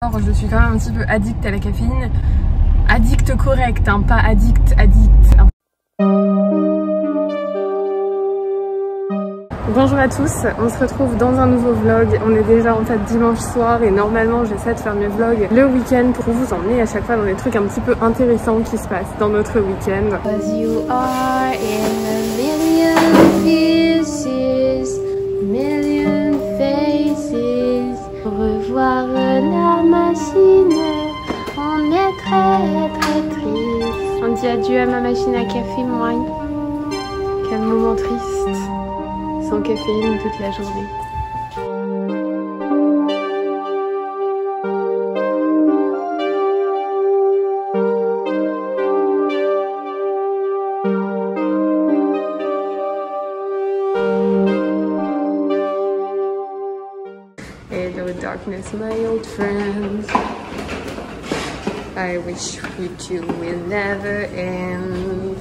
Je suis quand même un petit peu addict à la caféine. Addict correct, hein, pas addict. Bonjour à tous, on se retrouve dans un nouveau vlog. On est déjà en fait dimanche soir et normalement j'essaie de faire mes vlogs le week-end pour vous emmener à chaque fois dans des trucs un petit peu intéressants qui se passent dans notre week-end. Revoir la machine, on est très triste. On dit adieu à ma machine à café, moi. Quel moment triste, sans caféine toute la journée. Hello darkness, my old friend. I wish we two will never end.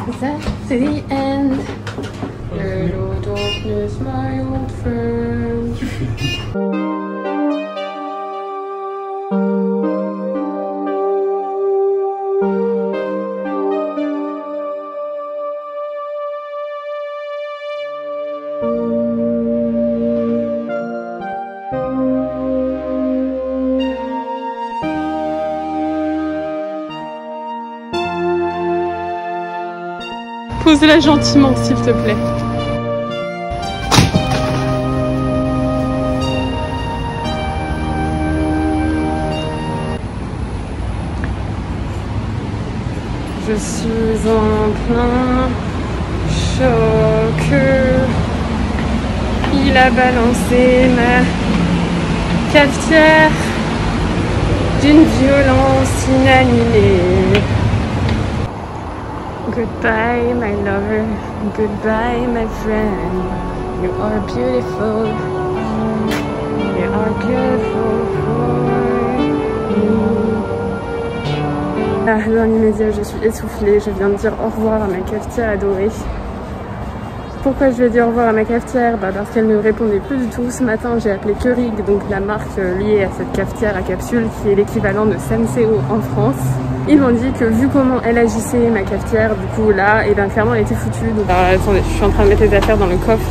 But that's the end. Hello darkness, my old friend. Pose-la gentiment, s'il te plaît. Je suis en plein choc. Il a balancé ma cafetière d'une violence inanimée. Goodbye, my lover. Goodbye, my friend. You are beautiful. You are beautiful for me. Dans l'immédiat, je suis essoufflée. Je viens de dire au revoir à ma cafetière adorée. Pourquoi je lui ai dit au revoir à ma cafetière? Parce qu'elle ne répondait plus du tout. Ce matin, j'ai appelé Keurig, donc la marque liée à cette cafetière à capsule qui est l'équivalent de Senseo en France. Ils m'ont dit que vu comment elle agissait, ma cafetière, du coup là, et bien clairement elle était foutue. Donc, alors, attendez, je suis en train de mettre les affaires dans le coffre.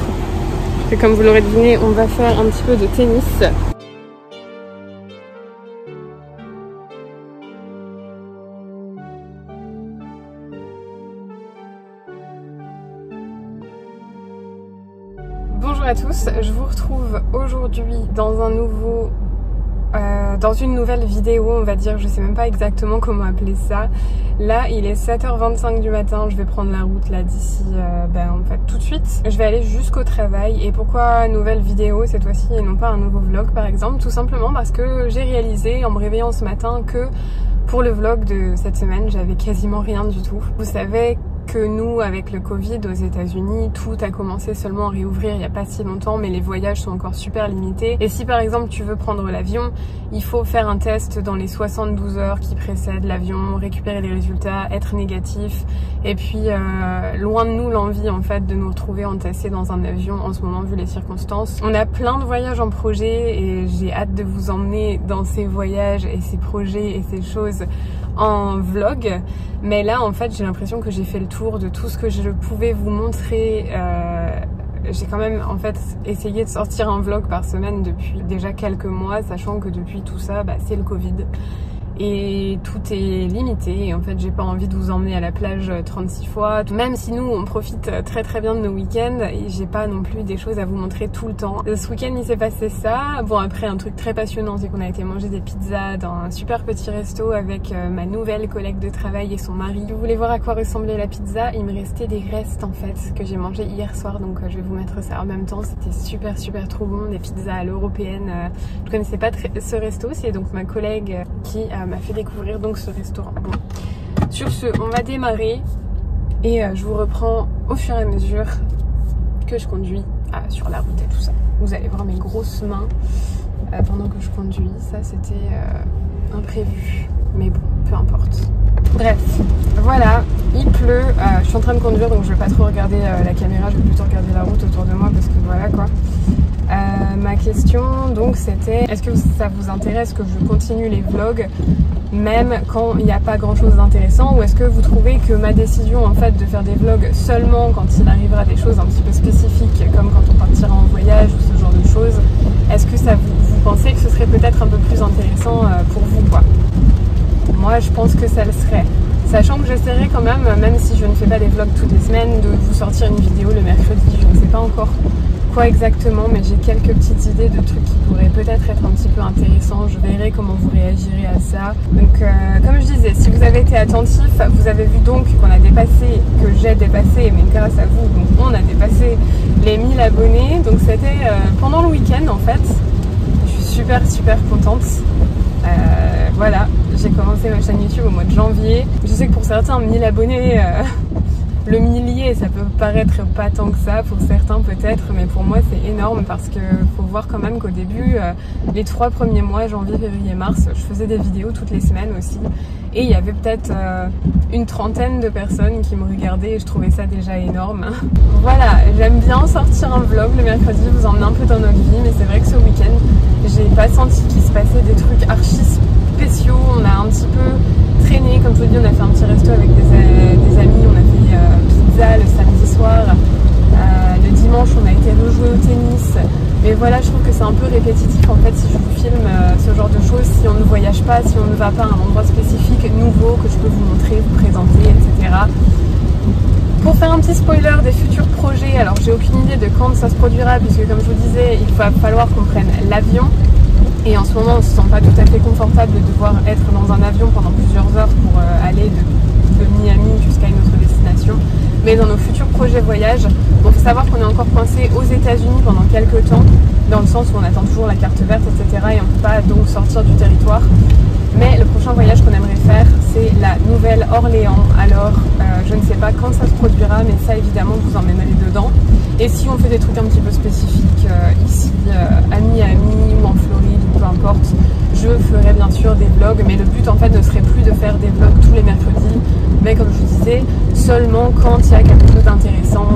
Et comme vous l'aurez deviné, on va faire un petit peu de tennis. Bonjour à tous, je vous retrouve aujourd'hui dans un nouveau... dans une nouvelle vidéo, on va dire, je sais même pas exactement comment appeler ça. Là, il est 7h25 du matin, je vais prendre la route là d'ici, en fait tout de suite. Je vais aller jusqu'au travail. Et pourquoi nouvelle vidéo cette fois-ci et non pas un nouveau vlog par exemple? Tout simplement parce que j'ai réalisé en me réveillant ce matin que pour le vlog de cette semaine, j'avais quasiment rien du tout. Vous savez que nous, avec le Covid aux États-Unis, tout a commencé seulement à réouvrir il n'y a pas si longtemps, mais les voyages sont encore super limités. Et si par exemple tu veux prendre l'avion, il faut faire un test dans les 72 heures qui précèdent l'avion, récupérer les résultats, être négatif. Et puis loin de nous l'envie en fait de nous retrouver entassés dans un avion en ce moment vu les circonstances. On a plein de voyages en projet et j'ai hâte de vous emmener dans ces voyages et ces projets et ces choses en vlog. Mais là en fait j'ai l'impression que j'ai fait le tour de tout ce que je pouvais vous montrer. J'ai quand même en fait essayé de sortir un vlog par semaine depuis déjà quelques mois, sachant que depuis tout ça c'est le Covid et tout est limité. Et en fait j'ai pas envie de vous emmener à la plage 36 fois, même si nous on profite très bien de nos week-ends, et j'ai pas non plus des choses à vous montrer tout le temps. Ce week-end il s'est passé ça. Bon, après un truc très passionnant, c'est qu'on a été manger des pizzas dans un super petit resto avec ma nouvelle collègue de travail et son mari. Vous voulez voir à quoi ressemblait la pizza? Il me restait des restes en fait que j'ai mangé hier soir, donc je vais vous mettre ça en même temps. C'était super trop bon, des pizzas à l'européenne. Je connaissais pas ce resto, c'est donc ma collègue qui m'a fait découvrir donc ce restaurant. Bon. Sur ce, on va démarrer et je vous reprends au fur et à mesure que je conduis sur la route et tout ça. Vous allez voir mes grosses mains pendant que je conduis. Ça c'était imprévu, mais bon, peu importe. Bref, voilà, il pleut, je suis en train de conduire donc je vais pas trop regarder la caméra, je vais plutôt regarder la route autour de moi parce que voilà quoi. Ma question donc c'était, est-ce que ça vous intéresse que je continue les vlogs même quand il n'y a pas grand chose d'intéressant, ou est-ce que vous trouvez que ma décision en fait de faire des vlogs seulement quand il arrivera des choses un petit peu spécifiques comme quand on partira en voyage ou ce genre de choses, est-ce que ça vous pensez que ce serait peut-être un peu plus intéressant pour vous quoi? Moi je pense que ça le serait, sachant que j'essaierai quand même si je ne fais pas des vlogs toutes les semaines, de vous sortir une vidéo le mercredi. Je ne sais pas encore quoi exactement, mais j'ai quelques petites idées de trucs qui pourraient peut-être être un petit peu intéressants. Je verrai comment vous réagirez à ça. Donc comme je disais, si vous avez été attentif, vous avez vu donc qu'on a dépassé, que j'ai dépassé, mais grâce à vous, donc on a dépassé les 1000 abonnés. Donc c'était pendant le week-end en fait. Je suis super contente. Voilà, j'ai commencé ma chaîne YouTube au mois de janvier. Je sais que pour certains, 1000 abonnés, le millier, ça peut paraître pas tant que ça pour certains peut-être, mais pour moi c'est énorme parce que faut voir quand même qu'au début, les 3 premiers mois, janvier, février, mars, je faisais des vidéos toutes les semaines aussi. Et il y avait peut-être une trentaine de personnes qui me regardaient et je trouvais ça déjà énorme. Voilà, j'aime bien sortir un vlog le mercredi, vous emmener un peu dans notre vie, mais c'est vrai que ce week-end, j'ai pas senti qu'il se passait des trucs archi spéciaux. On a un petit peu traîné, comme je vous dis, on a fait un petit resto avec des amis, on a fait pizza le samedi soir, le dimanche on a été rejouer au tennis, mais voilà, je trouve que c'est un peu répétitif en fait si je vous filme ce genre de choses, si on ne voyage pas, si on ne va pas à un endroit spécifique nouveau que je peux vous montrer, vous présenter, etc. Pour faire un petit spoiler des futurs projets, alors j'ai aucune idée de quand ça se produira, puisque comme je vous disais, il va falloir qu'on prenne l'avion. Et en ce moment, on ne se sent pas tout à fait confortable de devoir être dans un avion pendant plusieurs heures pour aller de Miami jusqu'à une autre destination. Mais dans nos futurs projets voyages, il faut savoir qu'on est encore coincé aux États-Unis pendant quelques temps, dans le sens où on attend toujours la carte verte, etc. Et on ne peut pas donc sortir du territoire. Mais le prochain voyage qu'on aimerait faire, c'est la Nouvelle-Orléans. Alors, je ne sais pas quand ça se produira, mais ça, évidemment, vous emmènerez dedans. Et si on fait des trucs un petit peu spécifiques ici, à Miami ou en Floride, ou peu importe, je ferai bien sûr des vlogs. Mais le but, en fait, ne serait plus de faire des vlogs tous les mercredis, mais comme je vous disais, seulement quand il y a quelque chose d'intéressant,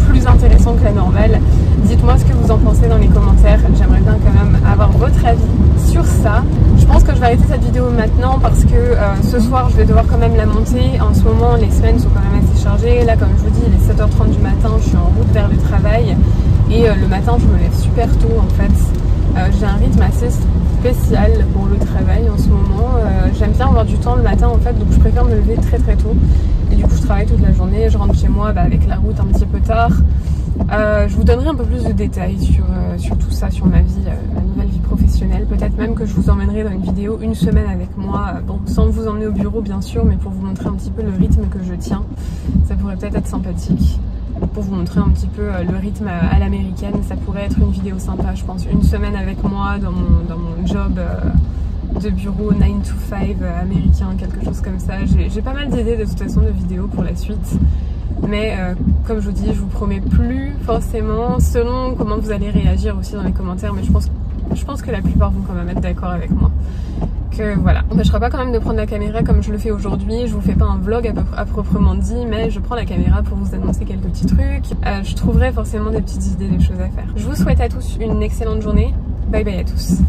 plus intéressant que la normale. Dites-moi ce que vous en pensez dans les commentaires. J'aimerais bien quand même avoir votre avis sur ça. Je pense que je vais arrêter cette vidéo maintenant parce que ce soir je vais devoir quand même la monter. En ce moment les semaines sont quand même assez chargées. Là comme je vous dis, il est 7h30 du matin, je suis en route vers le travail. Et le matin je me lève super tôt en fait. J'ai un rythme assez spécial pour le travail en ce moment. J'aime bien avoir du temps le matin en fait, donc je préfère me lever très tôt. Et du coup je travaille toute la journée, je rentre chez moi avec la route un petit peu tard. Je vous donnerai un peu plus de détails sur tout ça, sur ma vie, ma nouvelle vie professionnelle. Peut-être même que je vous emmènerai dans une vidéo une semaine avec moi, bon, sans vous emmener au bureau bien sûr, mais pour vous montrer un petit peu le rythme que je tiens. Ça pourrait peut-être être sympathique. Pour vous montrer un petit peu le rythme à l'américaine, ça pourrait être une vidéo sympa, je pense. Une semaine avec moi dans mon job de bureau 9 to 5 américain, quelque chose comme ça. J'ai pas mal d'idées de toute façon de vidéos pour la suite. Mais comme je vous dis, je vous promets plus forcément, selon comment vous allez réagir aussi dans les commentaires, mais je pense que la plupart vont quand même être d'accord avec moi. Que voilà, on n'empêchera pas quand même de prendre la caméra comme je le fais aujourd'hui. Je vous fais pas un vlog à proprement dit, mais je prends la caméra pour vous annoncer quelques petits trucs. Je trouverai forcément des petites idées, des choses à faire. Je vous souhaite à tous une excellente journée. Bye bye à tous.